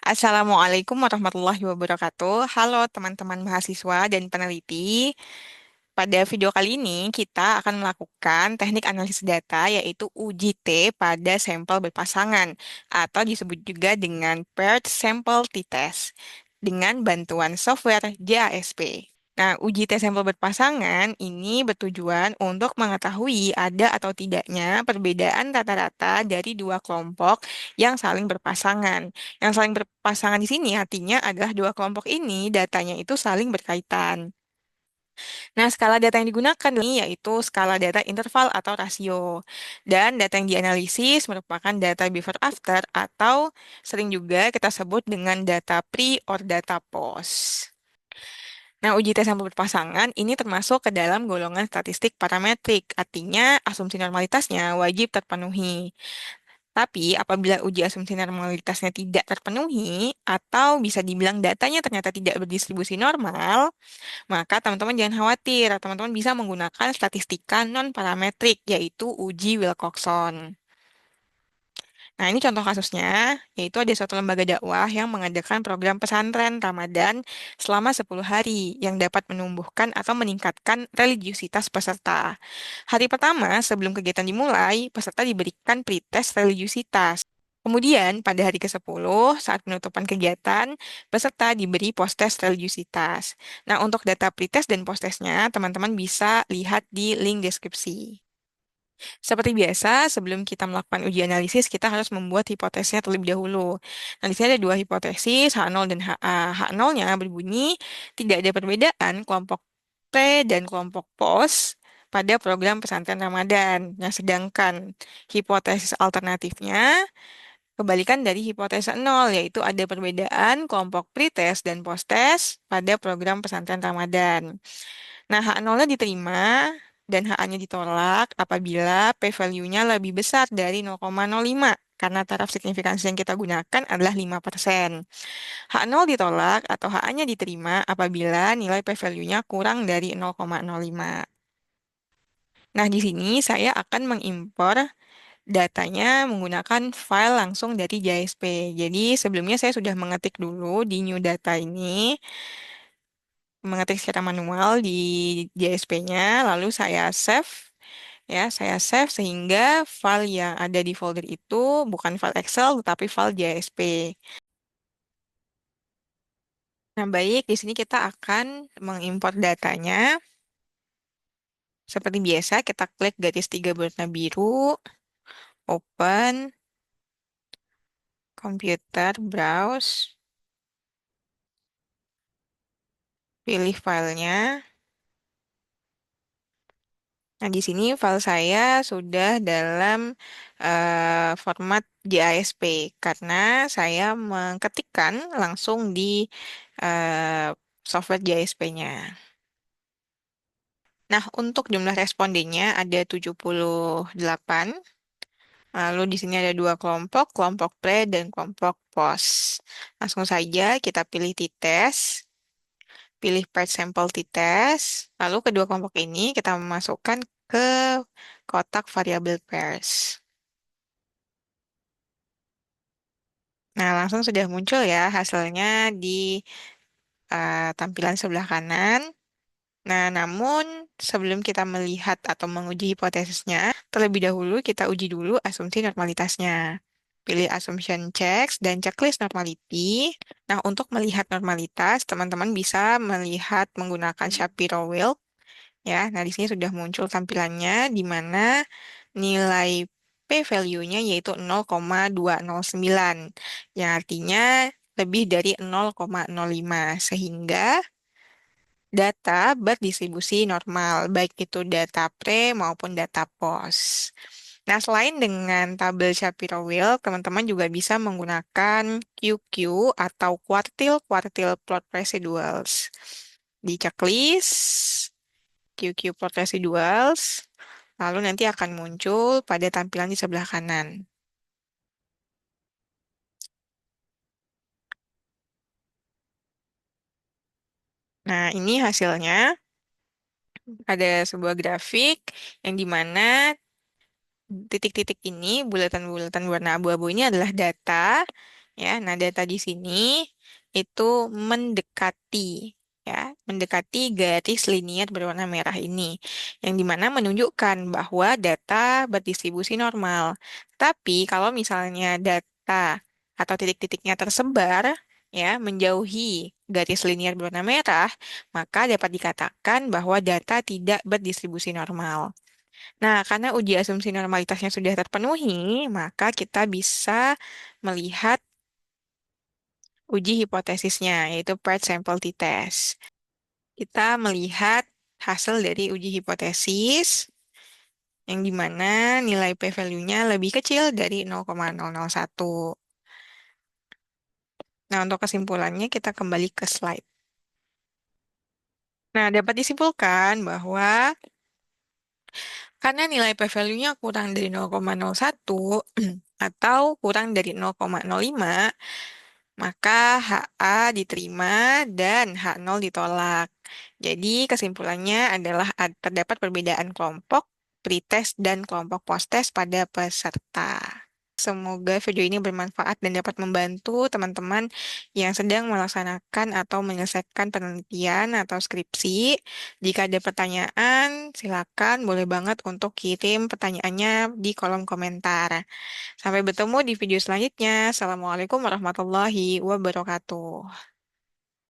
Assalamualaikum warahmatullahi wabarakatuh. Halo teman-teman mahasiswa dan peneliti. Pada video kali ini kita akan melakukan teknik analisis data yaitu uji T pada sampel berpasangan atau disebut juga dengan paired sample t-test dengan bantuan software JASP. Nah, uji tes sampel berpasangan ini bertujuan untuk mengetahui ada atau tidaknya perbedaan rata-rata dari dua kelompok yang saling berpasangan. Yang saling berpasangan di sini artinya adalah dua kelompok ini datanya itu saling berkaitan. Nah, skala data yang digunakan ini yaitu skala data interval atau rasio. Dan data yang dianalisis merupakan data before after atau sering juga kita sebut dengan data pre or data post. Nah, uji tes sampel berpasangan ini termasuk ke dalam golongan statistik parametrik, artinya asumsi normalitasnya wajib terpenuhi. Tapi apabila uji asumsi normalitasnya tidak terpenuhi, atau bisa dibilang datanya ternyata tidak berdistribusi normal, maka teman-teman jangan khawatir, teman-teman bisa menggunakan statistika non-parametrik, yaitu uji Wilcoxon. Nah, ini contoh kasusnya, yaitu ada suatu lembaga dakwah yang mengadakan program pesantren Ramadan selama 10 hari yang dapat menumbuhkan atau meningkatkan religiusitas peserta. Hari pertama, sebelum kegiatan dimulai, peserta diberikan pretest religiusitas. Kemudian, pada hari ke-10, saat penutupan kegiatan, peserta diberi post-test religiusitas. Nah, untuk data pretest dan post-testnya, teman-teman bisa lihat di link deskripsi. Seperti biasa, sebelum kita melakukan uji analisis, kita harus membuat hipotesisnya terlebih dahulu. Nah, di sini ada dua hipotesis, H0 dan HA. H0-nya berbunyi, tidak ada perbedaan kelompok P dan kelompok POS pada program pesantren Ramadan. Nah, sedangkan hipotesis alternatifnya kebalikan dari hipotesis nol, yaitu ada perbedaan kelompok pretest dan posttest pada program pesantren Ramadan. Nah, H0-nya diterima dan HA-nya ditolak apabila P-value-nya lebih besar dari 0,05 karena taraf signifikansi yang kita gunakan adalah 5%. H0 ditolak atau HA-nya diterima apabila nilai P-value-nya kurang dari 0,05. Nah, di sini saya akan mengimpor datanya menggunakan file langsung dari JSP. Jadi sebelumnya saya sudah mengetik dulu di new data ini, mengetik secara manual di JSP-nya, lalu saya save, ya, saya save sehingga file yang ada di folder itu bukan file Excel tetapi file JSP. Nah, baik, di sini kita akan mengimport datanya. Seperti biasa, kita klik garis tiga berwarna biru, open, computer, browse, pilih filenya. Nah, di sini file saya sudah dalam format JASP karena saya mengetikkan langsung di eh, software JSP-nya. Nah, untuk jumlah respondennya ada 78. Lalu di sini ada dua kelompok, kelompok pre dan kelompok post. Langsung saja kita pilih t-test, pilih part sample t-test. Lalu kedua kelompok ini kita masukkan ke kotak variabel pairs. Nah, langsung sudah muncul ya hasilnya di tampilan sebelah kanan. Nah, namun sebelum kita melihat atau menguji hipotesisnya, terlebih dahulu kita uji dulu asumsi normalitasnya. Pilih assumption checks dan checklist normality. Nah, untuk melihat normalitas, teman-teman bisa melihat menggunakan Shapiro-Wilk. Ya, nah di sini sudah muncul tampilannya di mana nilai p-value-nya yaitu 0,209, yang artinya lebih dari 0,05, sehingga data berdistribusi normal, baik itu data pre maupun data post. Nah, selain dengan tabel Shapiro-Wilk, teman-teman juga bisa menggunakan QQ atau quartile plot residuals. Di checklist, QQ plot residuals, lalu nanti akan muncul pada tampilan di sebelah kanan. Nah, ini hasilnya. Ada sebuah grafik yang dimana titik-titik ini, bulatan-bulatan warna abu-abu ini adalah data Ya, nah data di sini itu mendekati ya, mendekati garis linier berwarna merah ini, yang dimana menunjukkan bahwa data berdistribusi normal. Tapi kalau misalnya data atau titik-titiknya tersebar ya menjauhi garis linier berwarna merah, maka dapat dikatakan bahwa data tidak berdistribusi normal. Nah, karena uji asumsi normalitasnya sudah terpenuhi, maka kita bisa melihat uji hipotesisnya, yaitu paired sample t-test. Kita melihat hasil dari uji hipotesis, yang dimana nilai p-value-nya lebih kecil dari 0,001. Nah, untuk kesimpulannya kita kembali ke slide. Nah, dapat disimpulkan bahwa karena nilai p-value-nya kurang dari 0,01 atau kurang dari 0,05, maka HA diterima dan H0 ditolak. Jadi kesimpulannya adalah terdapat perbedaan kelompok pretest dan kelompok posttest pada peserta. Semoga video ini bermanfaat dan dapat membantu teman-teman yang sedang melaksanakan atau menyelesaikan penelitian atau skripsi. Jika ada pertanyaan, silakan boleh banget untuk kirim pertanyaannya di kolom komentar. Sampai bertemu di video selanjutnya. Assalamualaikum warahmatullahi wabarakatuh.